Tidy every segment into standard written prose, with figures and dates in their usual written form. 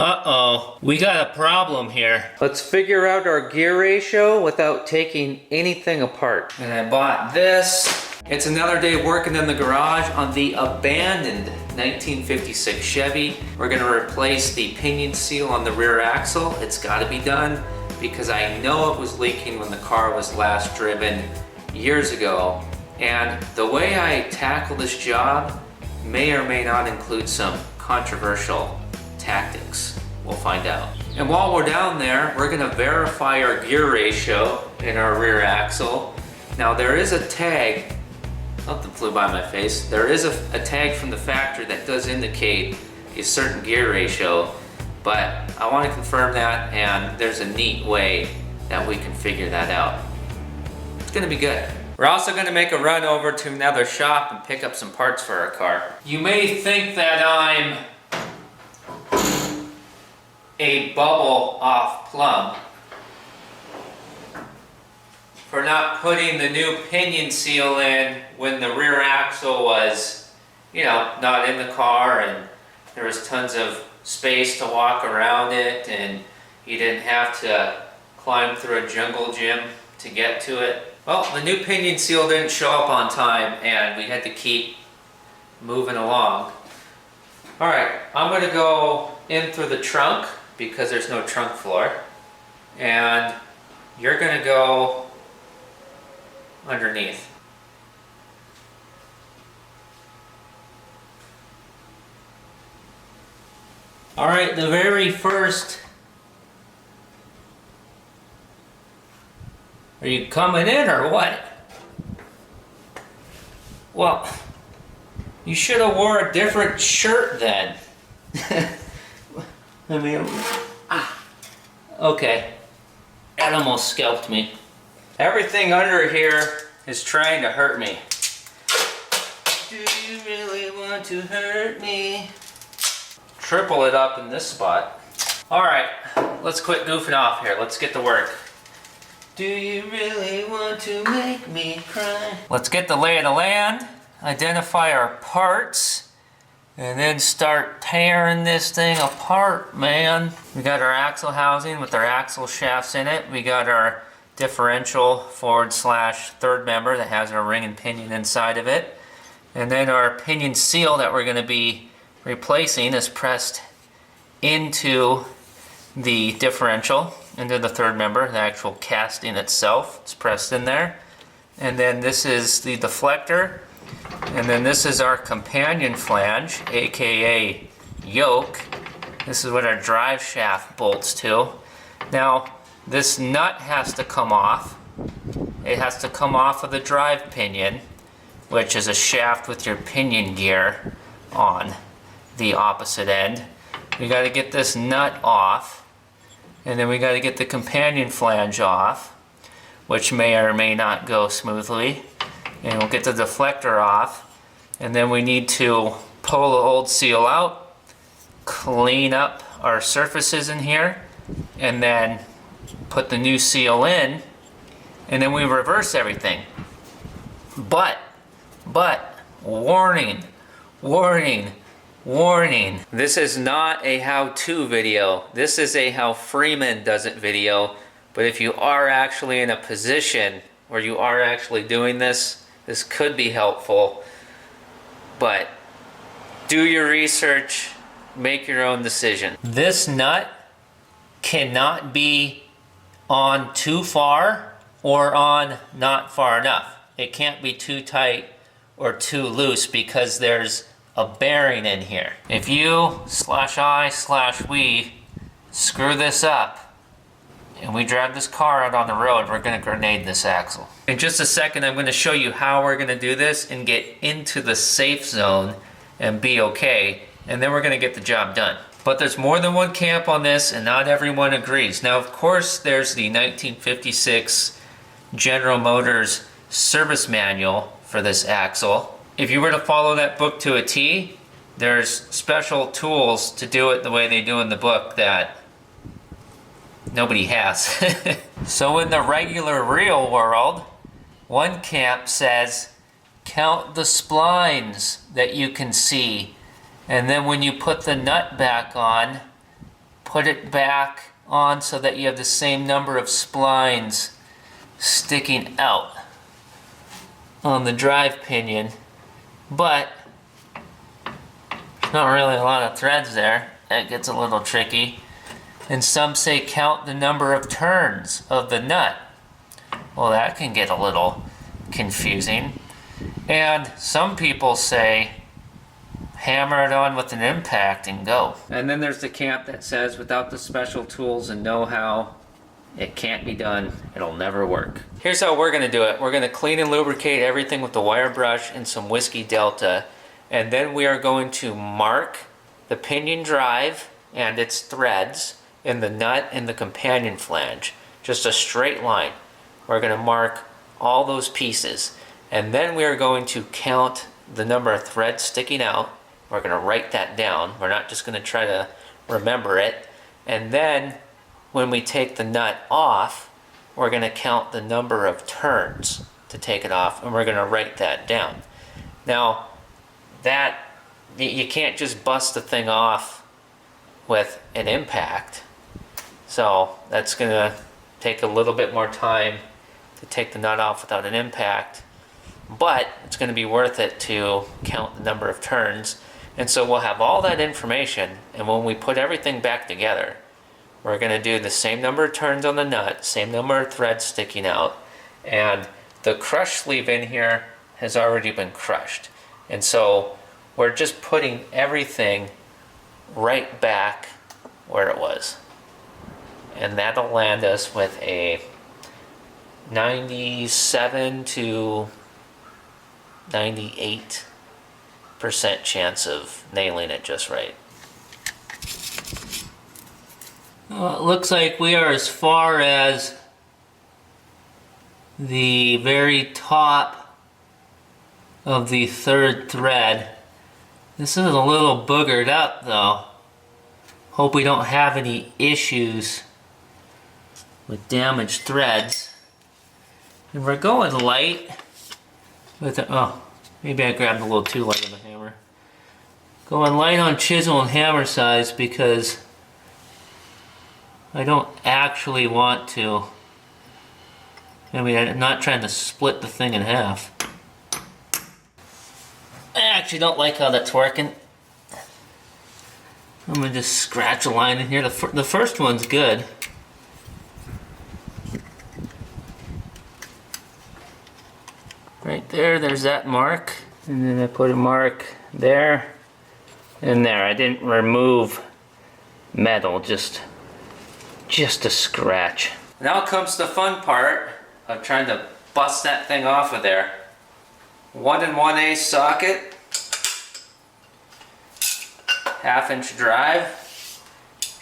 Uh-oh, we got a problem here. Let's figure out our gear ratio without taking anything apart. And I bought this. It's another day working in the garage on the abandoned 1956 Chevy. We're gonna replace the pinion seal on the rear axle. It's gotta be done because I know it was leaking when the car was last driven years ago. And the way I tackle this job may or may not include some controversial tactics. We'll find out. And while we're down there, we're gonna verify our gear ratio in our rear axle. Now there is a tag, something flew by my face. There is a tag from the factory that does indicate a certain gear ratio, but I want to confirm that, and there's a neat way that we can figure that out. It's gonna be good. We're also gonna make a run over to another shop and pick up some parts for our car. You may think that I'm a bubble off plum for not putting the new pinion seal in when the rear axle was, you know, not in the car and there was tons of space to walk around it and you didn't have to climb through a jungle gym to get to it. Well, the new pinion seal didn't show up on time and we had to keep moving along. Alright, I'm going to go in through the trunk because there's no trunk floor, and you're going to go underneath. Alright, the very first... Are you coming in or what? Well, you should have wore a different shirt then. Let me... Okay. That almost scalped me. Everything under here is trying to hurt me. Do you really want to hurt me? Triple it up in this spot. Alright, let's quit goofing off here. Let's get to work. Do you really want to make me cry? Let's get the lay of the land, identify our parts, and then start tearing this thing apart, man. We got our axle housing with our axle shafts in it. We got our differential forward/third member that has our ring and pinion inside of it. And then our pinion seal that we're going to be replacing is pressed into the differential, into the third member, the actual casting itself. It's pressed in there. And then this is the deflector. And then this is our companion flange, aka yoke. This is what our drive shaft bolts to. Now, this nut has to come off. It has to come off of the drive pinion, which is a shaft with your pinion gear on the opposite end. We got to get this nut off, and then we got to get the companion flange off, which may or may not go smoothly. And we'll get the deflector off, and then we need to pull the old seal out, clean up our surfaces in here, and then put the new seal in, and then we reverse everything. But, warning, warning, warning. This is not a how-to video. This is a how Freeman does it video. But if you are actually in a position where you are actually doing this, this could be helpful, but do your research, make your own decision. This nut cannot be on too far or on not far enough. It can't be too tight or too loose because there's a bearing in here. If you/I/we screw this up, and we drive this car out on the road, we're going to grenade this axle. In just a second, I'm going to show you how we're going to do this and get into the safe zone and be okay, and then we're going to get the job done. But there's more than one camp on this, and not everyone agrees. Now, of course, there's the 1956 General Motors service manual for this axle. If you were to follow that book to a T, there's special tools to do it the way they do in the book that nobody has. So in the regular real world, one camp says count the splines that you can see, and then when you put the nut back on, put it back on so that you have the same number of splines sticking out on the drive pinion, but there's not really a lot of threads there. That gets a little tricky. And some say count the number of turns of the nut. Well, that can get a little confusing. And some people say hammer it on with an impact and go. And then there's the camp that says without the special tools and know-how, it can't be done, it'll never work. Here's how we're gonna do it. We're gonna clean and lubricate everything with the wire brush and some Whiskey Delta, and then we are going to mark the pinion drive and its threads in the nut and the companion flange. Just a straight line. We're gonna mark all those pieces, and then we are going to count the number of threads sticking out. We're gonna write that down. We're not just gonna try to remember it. And then when we take the nut off, we're going to count the number of turns to take it off, and we're going to write that down. Now, you can't just bust the thing off with an impact, so that's going to take a little bit more time to take the nut off without an impact, but it's going to be worth it to count the number of turns. And so we'll have all that information, and when we put everything back together, we're going to do the same number of turns on the nut, same number of threads sticking out, and the crush sleeve in here has already been crushed. And so we're just putting everything right back where it was. And that'll land us with a 97 to 98% chance of nailing it just right. Well, it looks like we are as far as the very top of the third thread. This is a little boogered up though. Hope we don't have any issues with damaged threads. And we're going light with the, oh, maybe I grabbed a little too light of a hammer. Going light on chisel and hammer size because I don't actually want to. I mean, I'm not trying to split the thing in half. I actually don't like how that's working. I'm gonna just scratch a line in here. The first one's good. Right there, there's that mark. And then I put a mark there and there. I didn't remove metal, just a scratch. Now comes the fun part of trying to bust that thing off of there. 1 1/8 socket, 1/2-inch drive,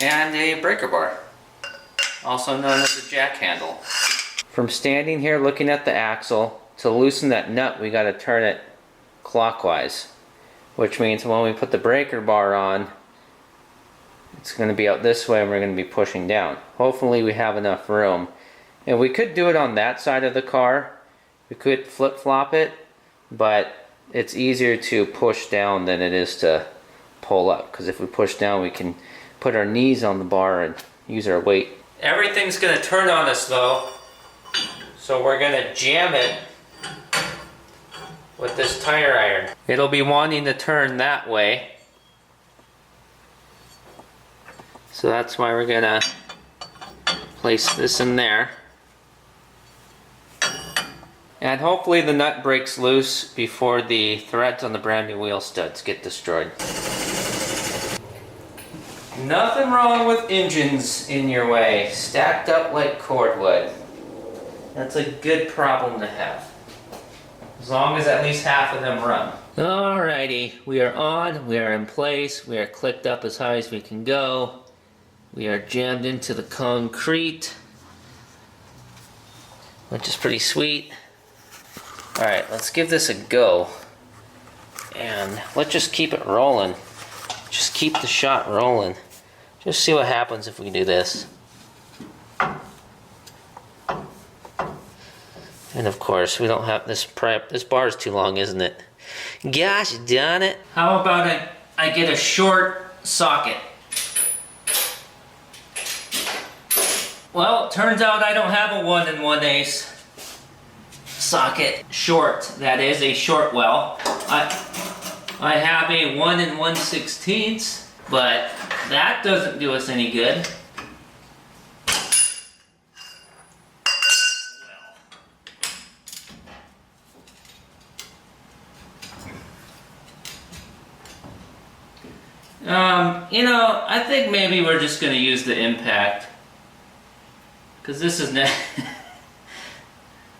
and a breaker bar, also known as a jack handle. From standing here looking at the axle, to loosen that nut we got to turn it clockwise, which means when we put the breaker bar on, it's going to be out this way and we're going to be pushing down. Hopefully we have enough room. And we could do it on that side of the car. We could flip-flop it, but it's easier to push down than it is to pull up. Because if we push down, we can put our knees on the bar and use our weight. Everything's going to turn on us though. So we're going to jam it with this tire iron. It'll be wanting to turn that way. So that's why we're gonna place this in there. And hopefully the nut breaks loose before the threads on the brand new wheel studs get destroyed. Nothing wrong with engines in your way, stacked up like cordwood. That's a good problem to have. As long as at least half of them run. Alrighty, we are on, we are in place, we are clicked up as high as we can go. We are jammed into the concrete, which is pretty sweet. Alright, let's give this a go. And let's just keep it rolling. Just keep the shot rolling. Just see what happens if we do this. And of course, we don't have this prep. This bar is too long, isn't it? Gosh darn it. How about I get a short socket? Well, it turns out I don't have a 1 1/8 socket. Short, that is a short well. I have a 1 1/16, but that doesn't do us any good. You know, I think maybe we're just going to use the impact, because this is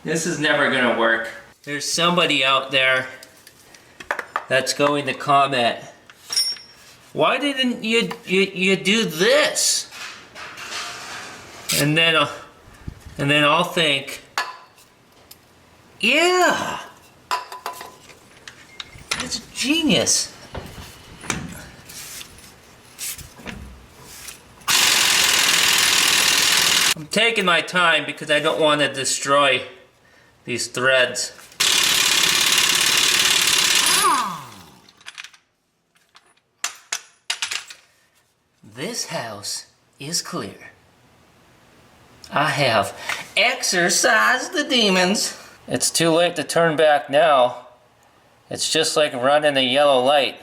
this is never going to work. There's somebody out there that's going to comment, why didn't you do this? And then I'll think, yeah, that's genius. I'm taking my time because I don't want to destroy these threads. This house is clear. I have exorcised the demons. It's too late to turn back now. It's just like running a yellow light.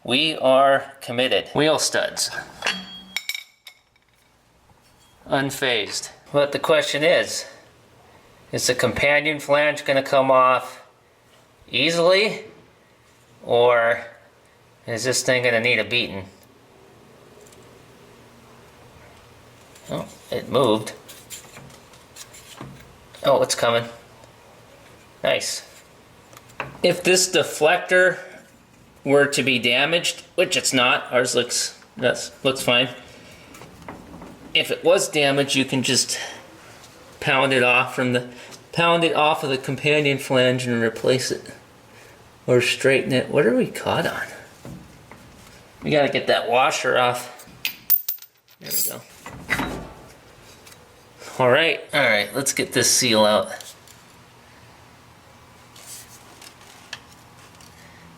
We are committed. Wheel studs. Unfazed. But the question is the companion flange going to come off easily? Or is this thing going to need a beating? Oh, it moved. Oh, it's coming. Nice. If this deflector were to be damaged, which it's not, ours looks fine. If it was damaged, you can just pound it off of the companion flange and replace it, or straighten it. What are we caught on? We gotta get that washer off. There we go. All right, let's get this seal out.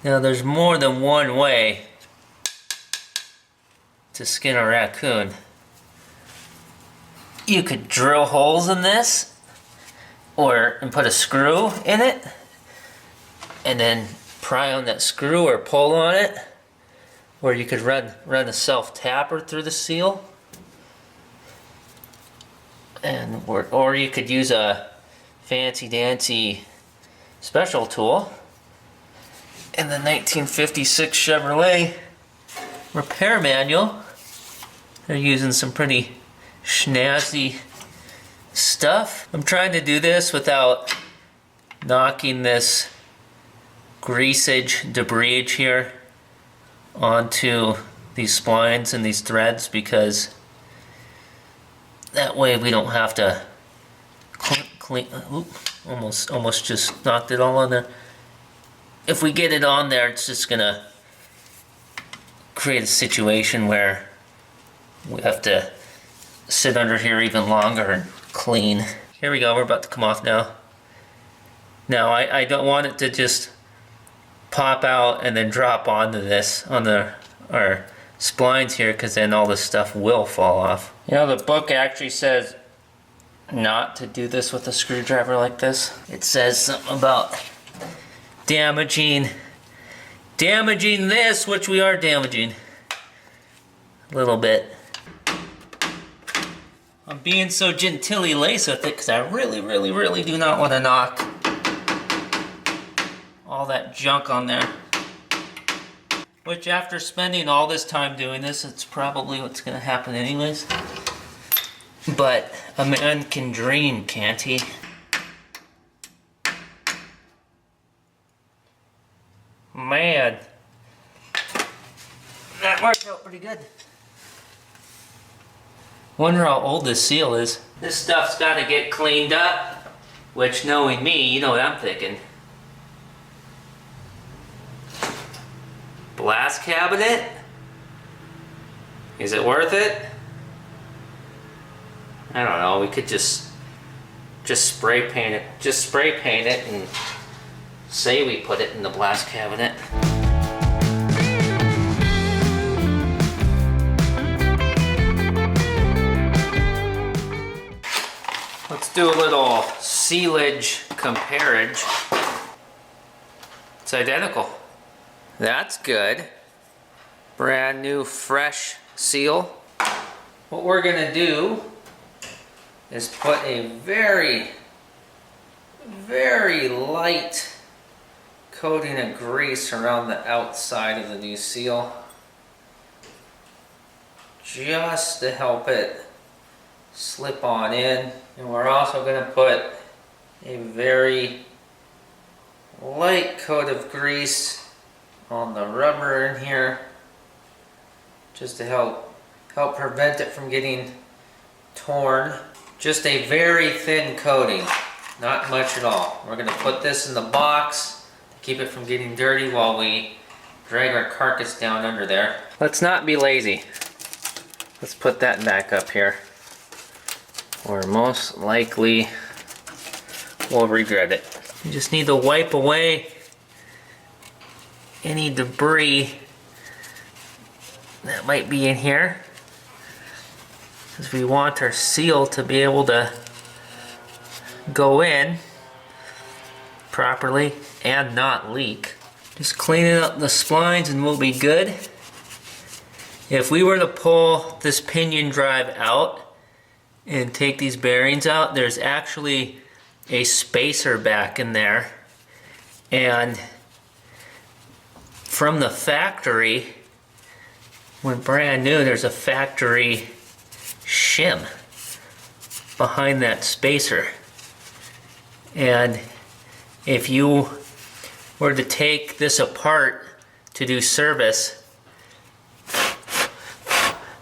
Now there's more than one way to skin a raccoon. You could drill holes in this, and put a screw in it, and then pry on that screw or pull on it, or you could run a self-tapper through the seal, or you could use a fancy-dancy special tool. In the 1956 Chevrolet repair manual, they're using some pretty snazzy stuff. I'm trying to do this without knocking this greasage, debris here onto these splines and these threads, because that way we don't have to clean. Almost just knocked it all on there. If we get it on there, it's just gonna create a situation where we have to sit under here even longer and clean. Here we go, we're about to come off now. Now I don't want it to just pop out and then drop onto this, on our splines here, because then all this stuff will fall off. You know, the book actually says not to do this with a screwdriver like this. It says something about damaging this, which we are damaging a little bit. I'm being so gentilly laced with it because I really do not want to knock all that junk on there. Which, after spending all this time doing this, it's probably what's going to happen anyways. But a man can dream, can't he? Man, that worked out pretty good. Wonder how old this seal is. This stuff's got to get cleaned up, which, knowing me, you know what I'm thinking. Glass cabinet? Is it worth it? I don't know. We could just spray paint it. Just spray paint it and say we put it in the glass cabinet. Let's do a little sealage comparage. It's identical. That's good. Brand new fresh seal. What we're gonna do is put a very, very light coating of grease around the outside of the new seal, just to help it slip on in. And we're also going to put a very light coat of grease on the rubber in here, just to help prevent it from getting torn. Just a very thin coating, not much at all. We're going to put this in the box to keep it from getting dirty while we drag our carcass down under there. Let's not be lazy. Let's put that back up here, or most likely we'll regret it. You just need to wipe away any debris that might be in here, because we want our seal to be able to go in properly and not leak. Just cleaning up the splines and we'll be good. If we were to pull this pinion drive out and take these bearings out, there's actually a spacer back in there, and from the factory, when brand new, there's a factory shim behind that spacer. And if you were to take this apart to do service,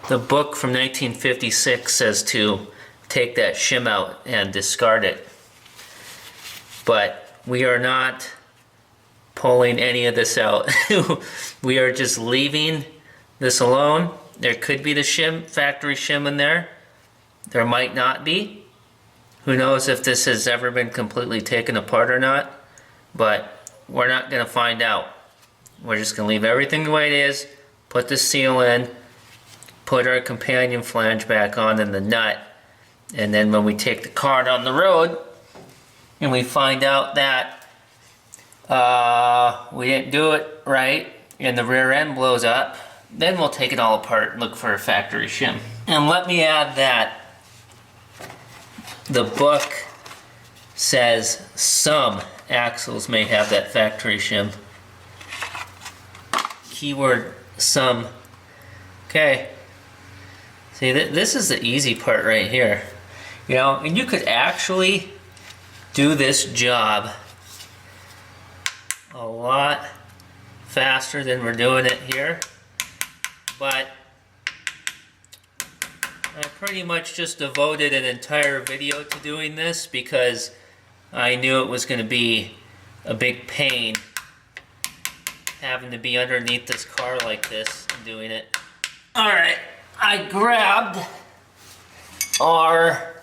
the book from 1956 says to take that shim out and discard it. But we are not pulling any of this out. We are just leaving this alone. There could be the shim, factory shim in there. There might not be. Who knows if this has ever been completely taken apart or not. But we're not going to find out. We're just going to leave everything the way it is, put the seal in, put our companion flange back on and the nut, and then when we take the car down the road and we find out that we didn't do it right and the rear end blows up, then we'll take it all apart and look for a factory shim. And let me add that the book says some axles may have that factory shim. Keyword some. Okay. See, this is the easy part right here. You know, and you could actually do this job a lot faster than we're doing it here. But I pretty much just devoted an entire video to doing this because I knew it was going to be a big pain having to be underneath this car like this and doing it. Alright. I grabbed our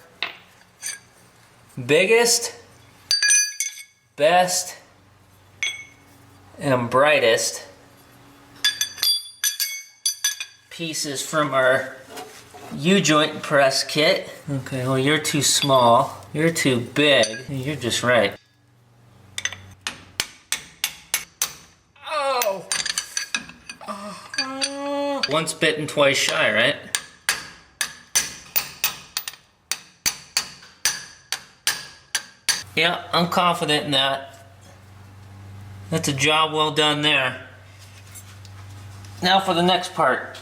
biggest, best, and brightest pieces from our U-joint press kit. Okay, well you're too small, you're too big, you're just right. Once bitten, twice shy, right? Yeah, I'm confident in that. That's a job well done there. Now for the next part.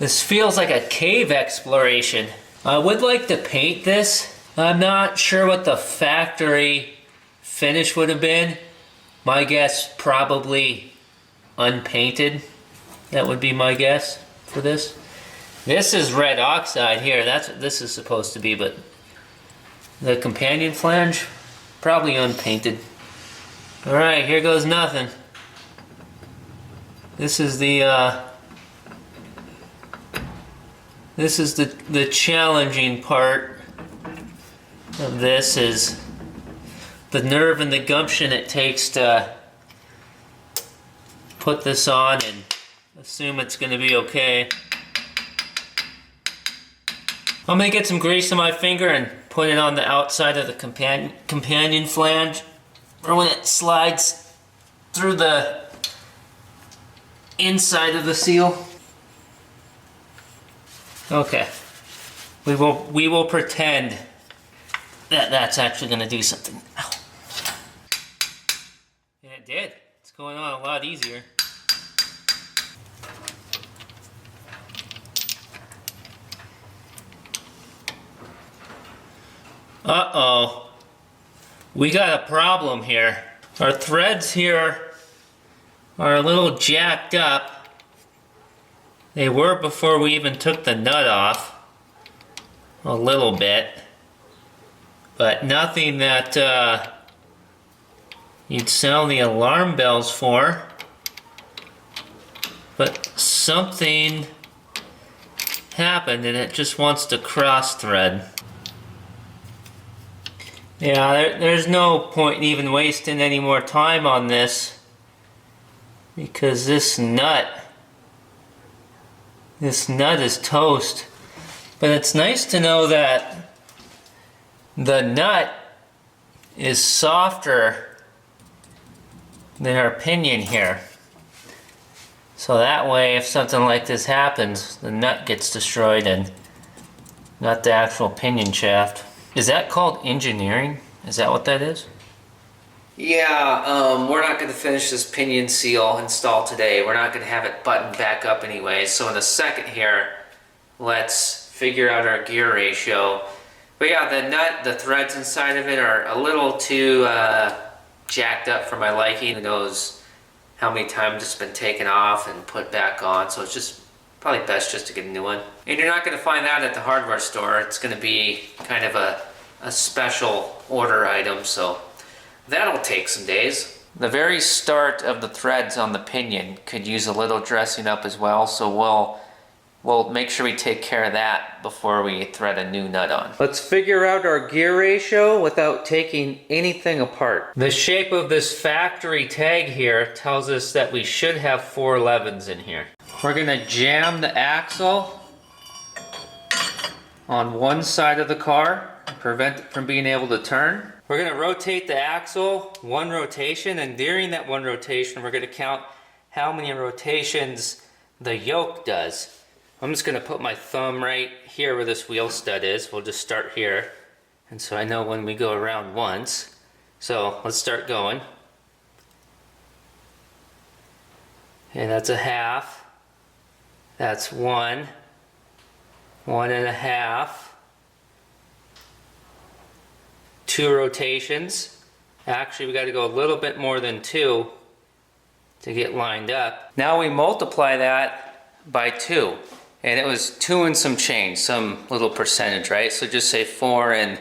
This feels like a cave exploration. I would like to paint this. I'm not sure what the factory finish would have been. My guess, probably unpainted. That would be my guess for this. This is red oxide here. That's what this is supposed to be, but the companion flange, probably unpainted. Alright, here goes nothing. This is the challenging part of this, is the nerve and the gumption it takes to put this on and assume it's going to be okay. I'm going to get some grease on my finger and put it on the outside of the companion flange, or when it slides through the inside of the seal. Okay, we will pretend that that's actually going to do something. Ow. And it did. It's going on a lot easier. Uh-oh. We got a problem here. Our threads here are a little jacked up. They were before we even took the nut off. A little bit. But nothing that you'd sound the alarm bells for. But something happened and it just wants to cross thread. Yeah, there's no point in even wasting any more time on this, because this nut is toast. But it's nice to know that the nut is softer than our pinion here. So that way, if something like this happens, the nut gets destroyed and not the actual pinion shaft. Is that called engineering? Is that what that is? Yeah, we're not going to finish this pinion seal install today. We're not going to have it buttoned back up anyway. So in a second here, let's figure out our gear ratio. But yeah, the nut, the threads inside of it are a little too jacked up for my liking. Who knows how many times it's been taken off and put back on. So it's just probably best just to get a new one. And you're not going to find that at the hardware store. It's going to be kind of a special order item, so that'll take some days. The very start of the threads on the pinion could use a little dressing up as well, so we'll make sure we take care of that before we thread a new nut on. Let's figure out our gear ratio without taking anything apart. The shape of this factory tag here tells us that we should have 411s in here. We're gonna jam the axle on one side of the car and prevent it from being able to turn. We're gonna rotate the axle one rotation, and during that one rotation we're gonna count how many rotations the yoke does. I'm just gonna put my thumb right here where this wheel stud is. We'll just start here, and so I know when we go around once. So let's start going. Okay, that's a half. That's 1, 1.5, 2 rotations. Actually, we got to go a little bit more than 2 to get lined up. Now we multiply that by 2, and it was 2 and some change, some little percentage, right? So just say 4 and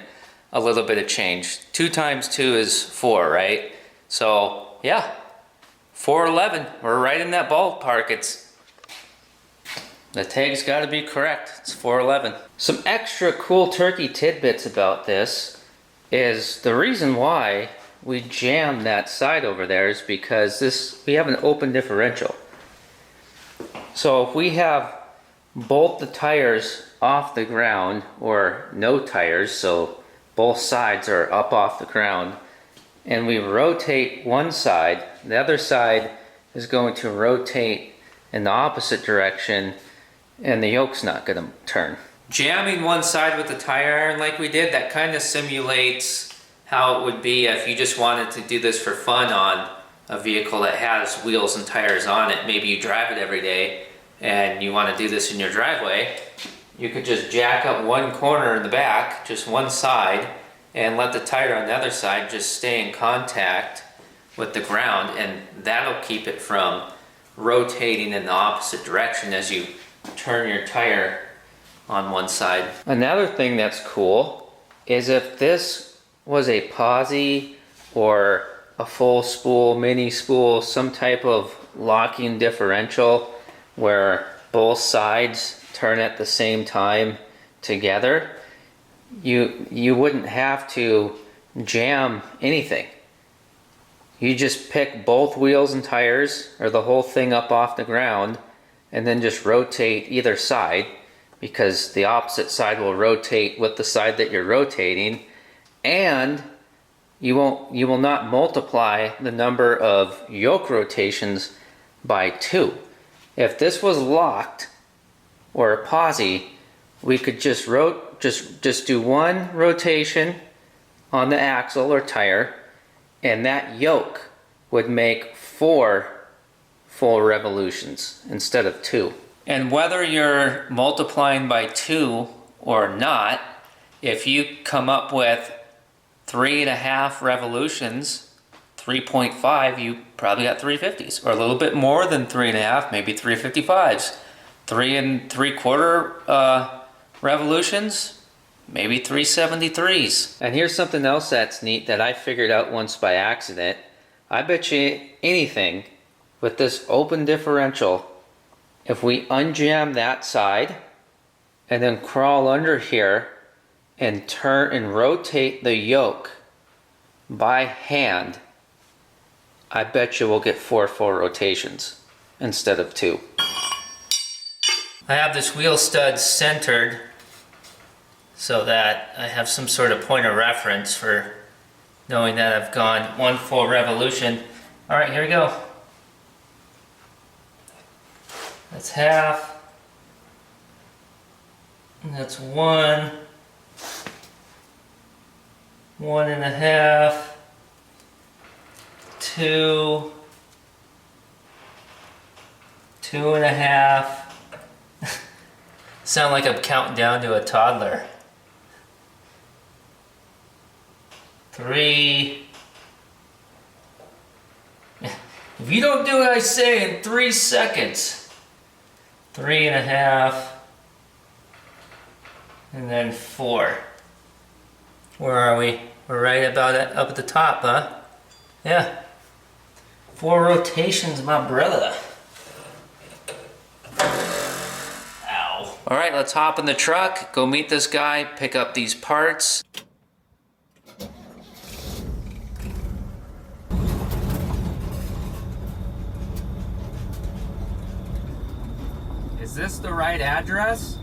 a little bit of change. 2 times 2 is 4, right? So yeah, 411. We're right in that ballpark. The tag's got to be correct. It's 411. Some extra cool turkey tidbits about this is the reason why we jammed that side over there is because we have an open differential. So if we have both the tires off the ground, or no tires, so both sides are up off the ground, and we rotate one side, the other side is going to rotate in the opposite direction, and the yoke's not going to turn. Jamming one side with the tire iron like we did, that kind of simulates how it would be if you just wanted to do this for fun on a vehicle that has wheels and tires on it. Maybe you drive it every day and you want to do this in your driveway. You could just jack up one corner in the back, just one side, and let the tire on the other side just stay in contact with the ground, and that'll keep it from rotating in the opposite direction as you turn your tire on one side. Another thing that's cool is if this was a posi or a full spool, mini spool, some type of locking differential where both sides turn at the same time together, you wouldn't have to jam anything. you just pick both wheels and tires or the whole thing up off the ground and then just rotate either side, because the opposite side will rotate with the side that you're rotating, and you will not multiply the number of yoke rotations by 2. If this was locked or a posi, we could just do one rotation on the axle or tire, and that yoke would make 4 full revolutions instead of 2. And whether you're multiplying by 2 or not, if you come up with 3.5 revolutions, 3.5, you probably got 350s, or a little bit more than 3.5, maybe 355s. 3 3/4 revolutions, maybe 373s. And here's something else that's neat that I figured out once by accident. I bet you anything, with this open differential, if we unjam that side and then crawl under here and turn and rotate the yoke by hand, I bet you we'll get 4 full rotations instead of 2. I have this wheel stud centered so that I have some sort of point of reference for knowing that I've gone 1 full revolution. All right, here we go. That's half. And that's 1. 1.5. 2. 2.5. Sound like I'm counting down to a toddler. 3. If you don't do what I say in 3 seconds. 3.5. And then 4. Where are we? We're right about it, up at the top, huh? Yeah. 4 rotations, my brother. Ow. All right, let's hop in the truck, go meet this guy, pick up these parts. Is this the right address?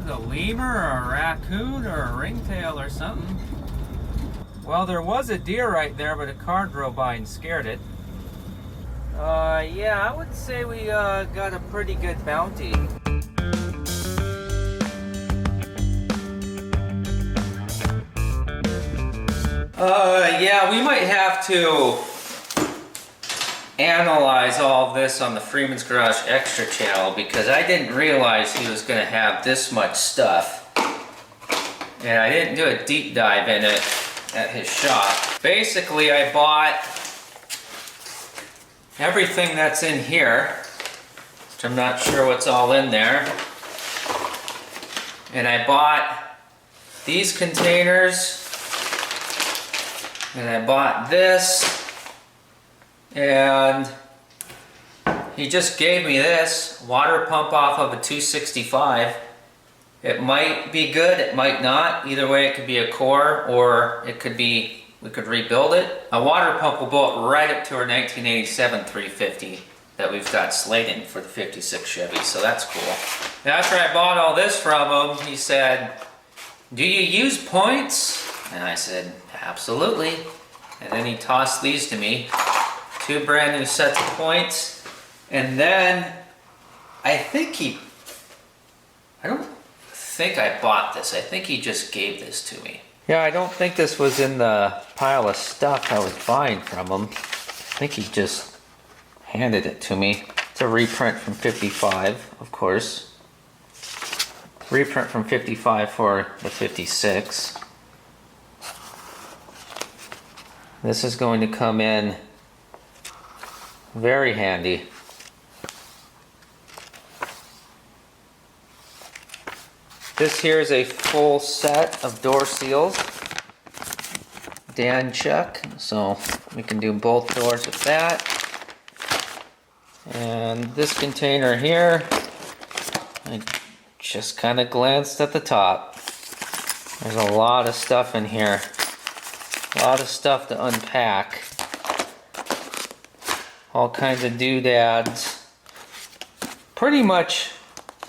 A lemur or a raccoon or a ringtail or something. Well, there was a deer right there, but a car drove by and scared it. Yeah, I would say we got a pretty good bounty. Yeah, we might have to analyze all of this on the Freeman's Garage Extra channel, because I didn't realize he was going to have this much stuff, and I didn't do a deep dive in it at his shop. Basically, I bought everything that's in here, which I'm not sure what's all in there, and I bought these containers, and I bought this. And he just gave me this water pump off of a 265. It might be good, it might not. Either way, it could be a core, or it could be, we could rebuild it. A water pump will go right up to our 1987 350 that we've got slated for the 56 Chevy, so that's cool. And after I bought all this from him, he said, "Do you use points?" And I said, "Absolutely." And then he tossed these to me. 2 brand new sets of points, and then I don't think I bought this. I think he just gave this to me. Yeah, I don't think this was in the pile of stuff I was buying from him. I think he just handed it to me. It's a reprint from 55, of course. Reprint from 55 for the 56. This is going to come in very handy. This here is a full set of door seals. Dan Chuck, so we can do both doors with that. And this container here, I just kind of glanced at the top. There's a lot of stuff in here. A lot of stuff to unpack. All kinds of doodads. Pretty much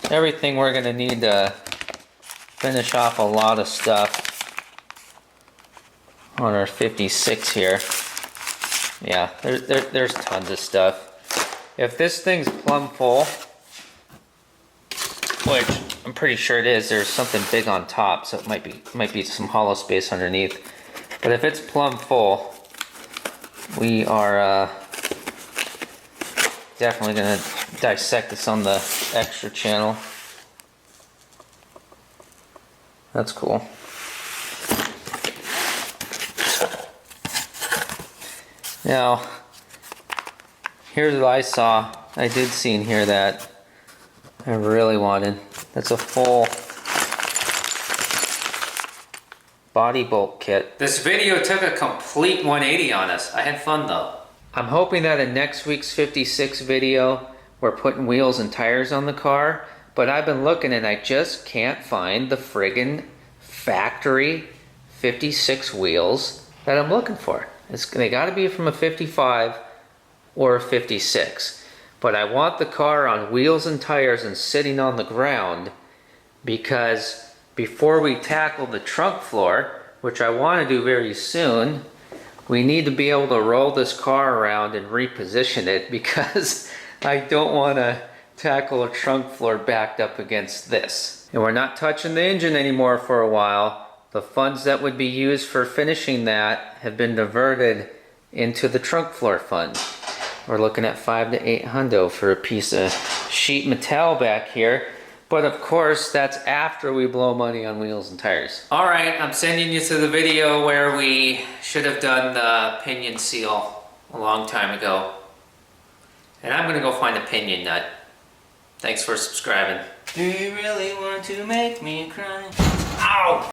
everything we're gonna need to finish off a lot of stuff on our 56 here. Yeah, there's tons of stuff. If this thing's plumb full, which I'm pretty sure it is, there's something big on top, so it might be some hollow space underneath. But if it's plumb full, we are definitely gonna dissect this on the extra channel. That's cool. Now, here's what I saw. I did see in here that I really wanted. That's a full body bolt kit. This video took a complete 180 on us. I had fun though. I'm hoping that in next week's 56 video, we're putting wheels and tires on the car, but I've been looking and I just can't find the friggin' factory 56 wheels that I'm looking for. They gotta be from a 55 or a 56. But I want the car on wheels and tires and sitting on the ground, because before we tackle the trunk floor, which I want to do very soon, we need to be able to roll this car around and reposition it, because I don't want to tackle a trunk floor backed up against this. And we're not touching the engine anymore for a while. The funds that would be used for finishing that have been diverted into the trunk floor fund. We're looking at $5 to $8 hundo for a piece of sheet metal back here. But of course, that's after we blow money on wheels and tires. All right, I'm sending you to the video where we should have done the pinion seal a long time ago. And I'm gonna go find a pinion nut. Thanks for subscribing. Do you really want to make me cry? Ow!